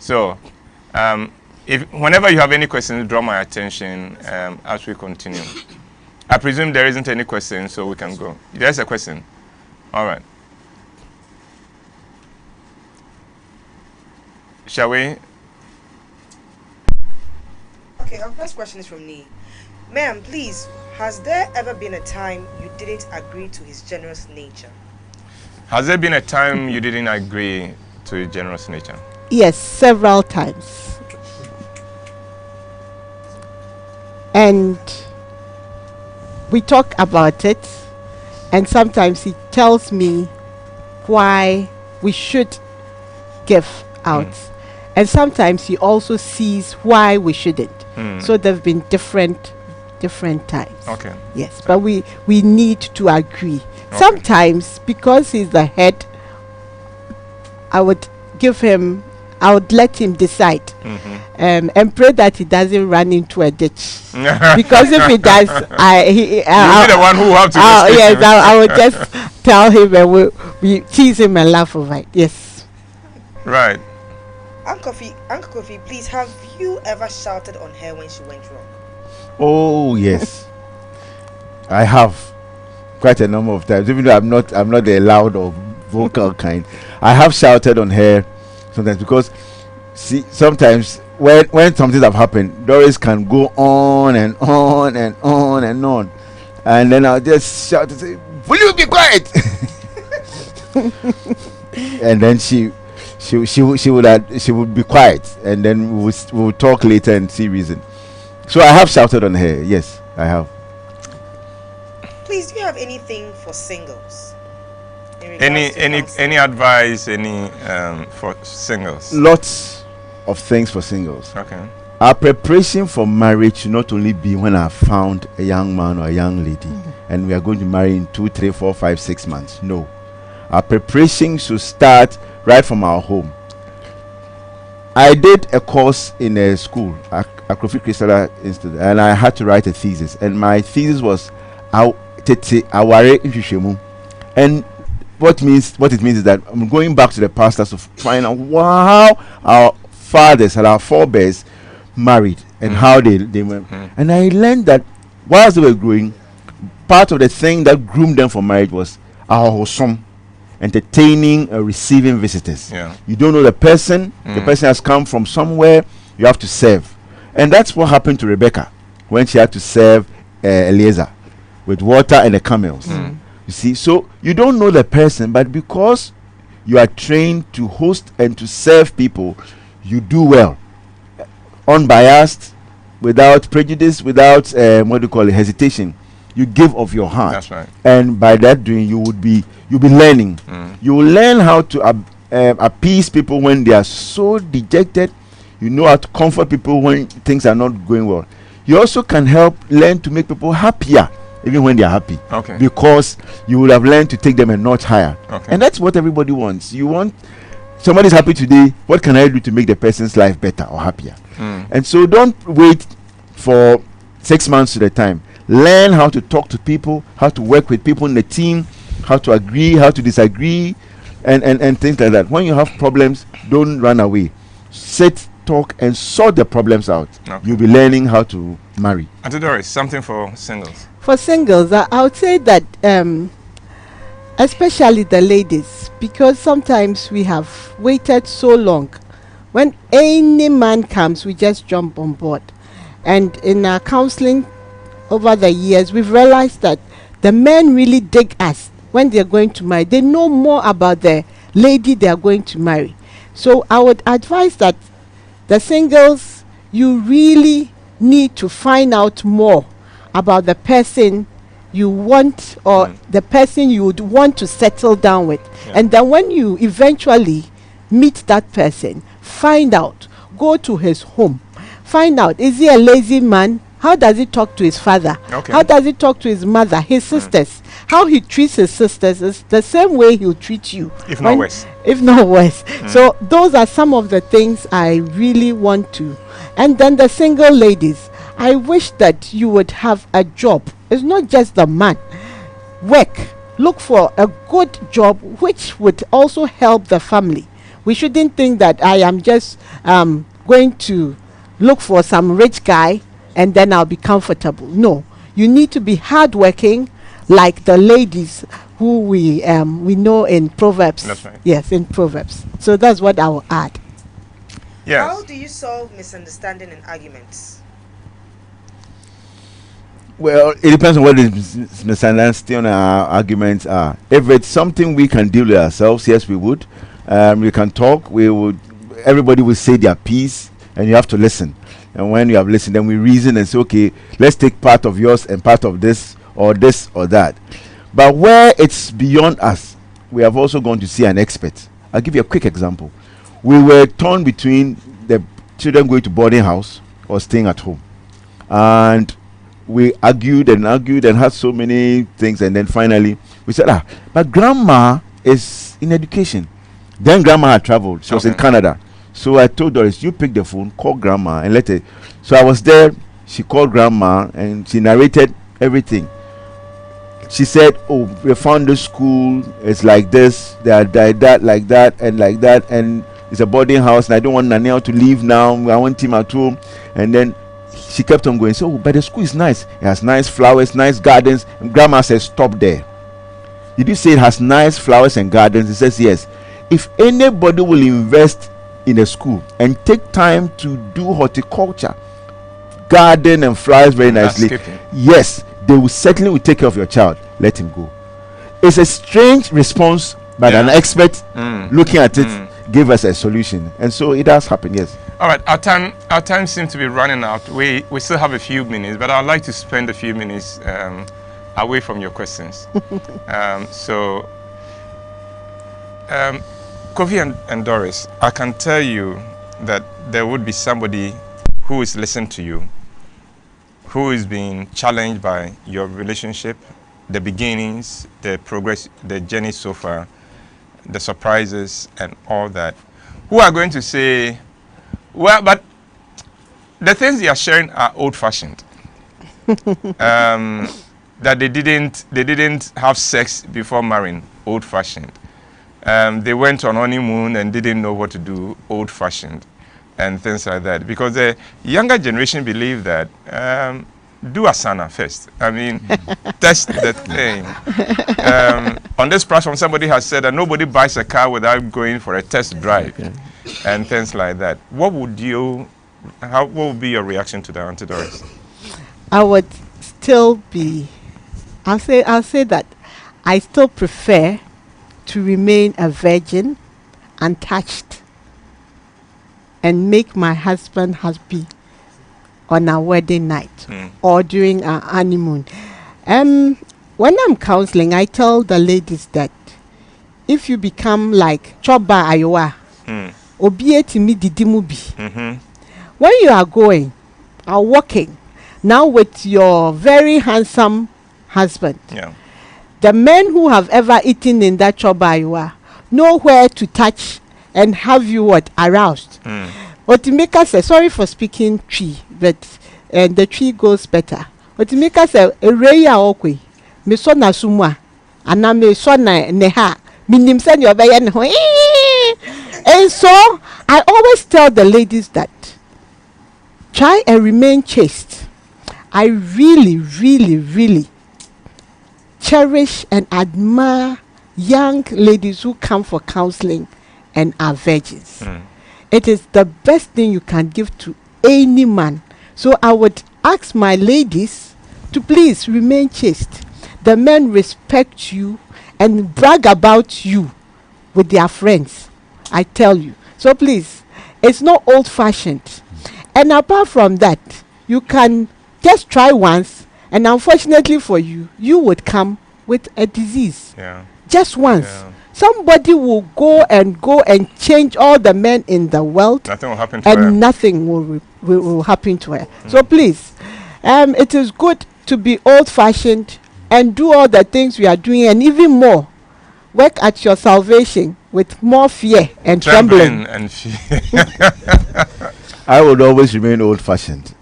So whenever you have any questions, draw my attention as we continue. I presume there isn't any question, so we can go. There's a question. All right. Shall we? Okay, our first question is from Nee. Ma'am, please, has there ever been a time you didn't agree to his generous nature? Has there been a time you didn't agree to his generous nature? Yes, several times. And we talk about it, and sometimes he tells me why we should give out. And sometimes he also sees why we shouldn't. So there have been different times. Okay. Yes, but we need to agree. Okay. Sometimes, because he's the head, I would let him decide, and pray that he doesn't run into a ditch. Because if he does, you'll be the one who will have to. Yes, I will just tell him, and we tease him and laugh over it. Yes. Right. Uncle Kofi, please, have you ever shouted on her when she went wrong? Oh yes, I have quite a number of times. Even though I'm not the loud or vocal kind, I have shouted on her sometimes, because sometimes when something have happened, Doris can go on and on and on and on, and then I'll just shout and say, "Will you be quiet?" And then she would be quiet, and then we would talk later and see reason. So I have shouted on her. Yes, I have. Please, do you have anything for singles? In regards to counseling? Any advice? For singles? Lots of things for singles. Okay. Our preparation for marriage should not only be when I found a young man or a young lady and we are going to marry in 2, 3, 4, 5, 6 months. No. Our preparation should start right from our home. I did a course in a school, Akrofi Crystal Institute, and I had to write a thesis. And my thesis was Aware Nhwehwemu. And what it means is that I'm going back to the pastors to find out how our fathers and our forebears married and how they went. And I learned that whilst they were growing, part of the thing that groomed them for marriage was our wholesome entertaining and receiving visitors. Yeah. You don't know the person. The person has come from somewhere. You have to serve. And that's what happened to Rebecca when she had to serve Eliezer with water and the camels. You see, so you don't know the person, but because you are trained to host and to serve people, you do well, unbiased, without prejudice, without hesitation. You give of your heart. That's right. And by that doing, you'll be learning. You will learn how to appease people when they are so dejected. You know how to comfort people when things are not going well. You also can learn to make people happier even when they are happy. Okay. Because you will have learned to take them a notch higher. Okay. And that's what everybody wants. You want somebody's happy today. What can I do to make the person's life better or happier? And so don't wait for 6 months at a time. Learn how to talk to people, how to work with people in the team, how to agree, how to disagree, and things like that. When you have problems, don't run away. Sit, talk, and sort the problems out. Okay. You'll be learning how to marry. Auntie Doris, something for singles. For singles, I would say that especially the ladies, because sometimes we have waited so long. When any man comes, we just jump on board. And in our counseling over the years, we've realized that the men really dig us when they're going to marry. They know more about the lady they are going to marry. So I would advise that the singles, you really need to find out more about the person you want or the person you would want to settle down with. And then when you eventually meet that person, find out, go to his home, find out, is he a lazy man? How does he talk to his father? Okay. How does he talk to his mother, his sisters? How he treats his sisters is the same way he'll treat you. If not worse. If not worse. So those are some of the things I really want to. And then the single ladies, I wish that you would have a job. It's not just the man. Work. Look for a good job which would also help the family. We shouldn't think that I am just going to look for some rich guy and then I'll be comfortable. No, you need to be hardworking, like the ladies who we know in Proverbs. That's right. Yes, in Proverbs. So that's what I will add. Yes. How do you solve misunderstanding and arguments? Well, it depends on what the misunderstanding arguments are. If it's something we can deal with ourselves, yes, we would. We can talk. Everybody will say their piece, and you have to listen. And when you have listened, then we reason and say, okay, let's take part of yours and part of this or that. But where it's beyond us, we have also gone to see an expert. I'll give you a quick example. We were torn between the children going to boarding house or staying at home. And we argued and had so many things. And then finally, we said, but grandma is in education. Then grandma had traveled. She was in Canada. So I told Doris, you pick the phone, call grandma and let her. So I was there. She called grandma and she narrated everything. She said, oh, we found this school. It's like this. They are that, like that, and it's a boarding house. And I don't want Naniel to leave now. I want him at home. And then she kept on going. So, but the school is nice. It has nice flowers, nice gardens. And grandma says, stop there. Did you say it has nice flowers and gardens? He says, yes. If anybody will invest in a school and take time to do horticulture, garden and flowers very nicely, yes, they will certainly take care of your child. Let him go. It's a strange response, but an expert looking at it gave us a solution, and so it does happen. Yes. All right, our time seems to be running out. We still have a few minutes, but I'd like to spend a few minutes away from your questions. Kofi and Doris, I can tell you that there would be somebody who is listening to you, who is being challenged by your relationship, the beginnings, the progress, the journey so far, the surprises and all that, who are going to say, well, but the things you are sharing are old-fashioned. That they didn't have sex before marrying, old-fashioned. They went on honeymoon and didn't know what to do, old-fashioned, and things like that. Because the younger generation believe that do asana first. I mean, test the thing. On this platform, somebody has said that nobody buys a car without going for a test drive, and things like that. What would be your reaction to that, Auntie Doris? I would still be. I'll say that I still prefer to remain a virgin, untouched, and make my husband happy on our wedding night or during our honeymoon. When I'm counseling, I tell the ladies that if you become like Choba Ayowa, Obieti mi didimubi, when you are going, are walking now with your very handsome husband, the men who have ever eaten in that Choba Ayowa know where to touch and have you aroused. Otimeka says, sorry for speaking tree, but the tree goes better. Otimeka says, Ereya okwe, me so na sumwa, ana me so na neha, minim sen yo bayan ho. And so I always tell the ladies that try and remain chaste. I really, really, really cherish and admire young ladies who come for counseling and are virgins. It is the best thing you can give to any man. So I would ask my ladies to please remain chaste. The men respect you and brag about you with their friends. I tell you. So please, it's not old-fashioned. And apart from that, you can just try once, and unfortunately for you, you would come with a disease. Just once. Somebody will go and change all the men in the world. Nothing will happen to her. And nothing will happen to her. So please, it is good to be old-fashioned and do all the things we are doing, and even more, work at your salvation with more fear and trembling. And fear. I would always remain old-fashioned,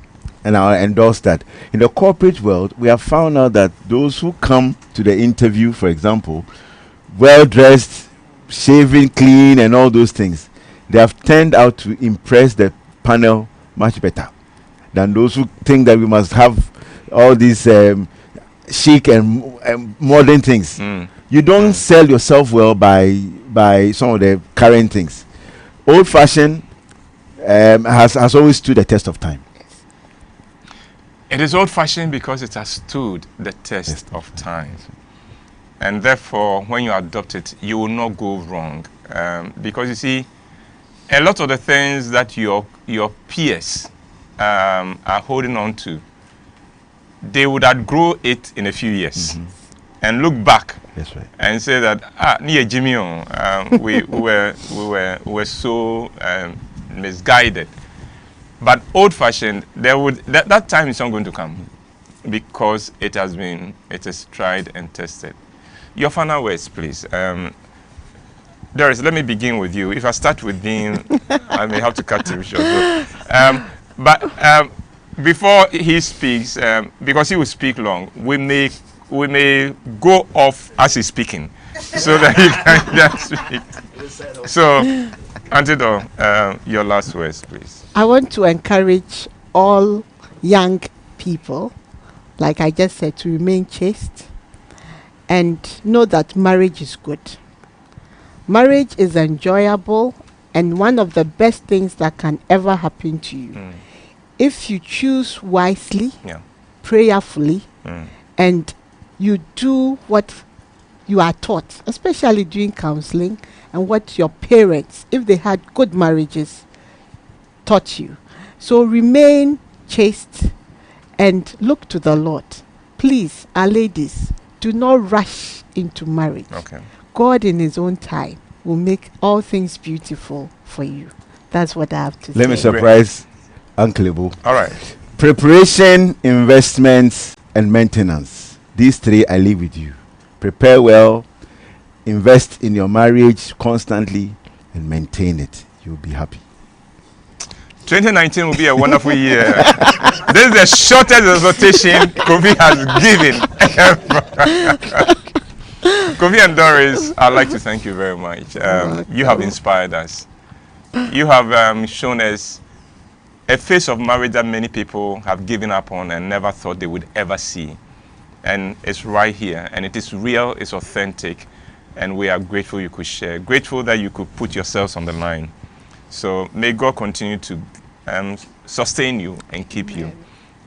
and I'll endorse that. In the corporate world, we have found out that those who come to the interview, for example, well-dressed, shaving clean and all those things, they have turned out to impress the panel much better than those who think that we must have all these chic and modern things. You don't sell yourself well by some of the current things. Old-fashioned has always stood the test of time. It is old-fashioned because it has stood the test of time. And therefore, when you adopt it, you will not go wrong. Because you see, a lot of the things that your peers are holding on to, they would outgrow it in a few years and look back and say that, near Jimmy, we were so misguided. But old-fashioned, that time is not going to come because it is tried and tested. Your final words, please. Doris, let me begin with you. If I start with Dean, I may have to cut him short. But before he speaks, because he will speak long, we may go off as he's speaking, so that he can just speak. So, Auntie, your last words, please. I want to encourage all young people, like I just said, to remain chaste and know that marriage is good. Marriage is enjoyable and one of the best things that can ever happen to you. If you choose wisely, prayerfully, and you do what you are taught, especially during counseling, and what your parents, if they had good marriages, taught you. So remain chaste and look to the Lord. Please, our ladies, do not rush into marriage. God in his own time will make all things beautiful for you. That's what I have to say. Let me surprise Uncle Ibu. All right. Preparation, investments, and maintenance. These three I leave with you. Prepare well, invest in your marriage constantly, and maintain it. You'll be happy. 2019 will be a wonderful year. This is the shortest exhortation Kofi has given. Kofi and Doris, I'd like to thank you very much. You have inspired us. You have shown us a face of marriage that many people have given up on and never thought they would ever see. And it's right here, and it is real, it's authentic, and we are grateful you could share. Grateful that you could put yourselves on the line. So may God continue to sustain you and keep you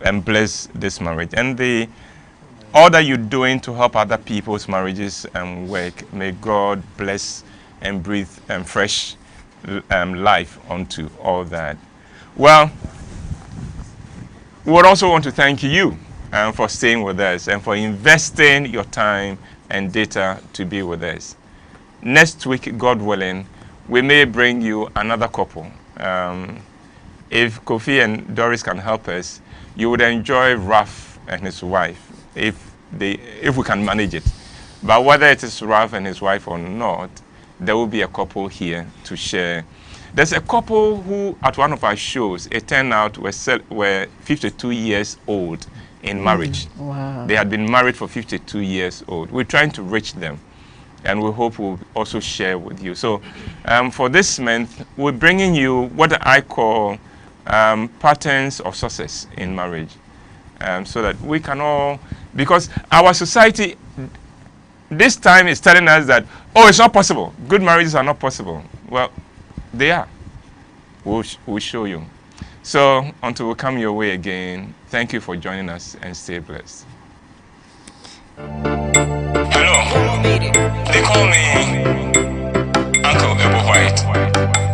and bless this marriage. And all that you're doing to help other people's marriages and work, may God bless and breathe fresh life onto all that. Well, we would also want to thank you for staying with us and for investing your time and data to be with us. Next week, God willing, we may bring you another couple. If Kofi and Doris can help us, you would enjoy Ralph and his wife if we can manage it. But whether it is Ralph and his wife or not, there will be a couple here to share. There's a couple who, at one of our shows, it turned out were 52 years old in marriage. Wow. They had been married for 52 years old. We're trying to reach them, and we hope we'll also share with you. So for this month, we're bringing you what I call patterns of success in marriage, so that we can all, because our society this time is telling us that, oh, it's not possible. Good marriages are not possible. Well, they are. We'll show you. So until we come your way again, thank you for joining us and stay blessed. Hello. They call me Uncle WHYTE.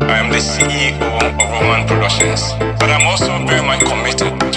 I am the CEO of Roman Productions, but I'm also very much committed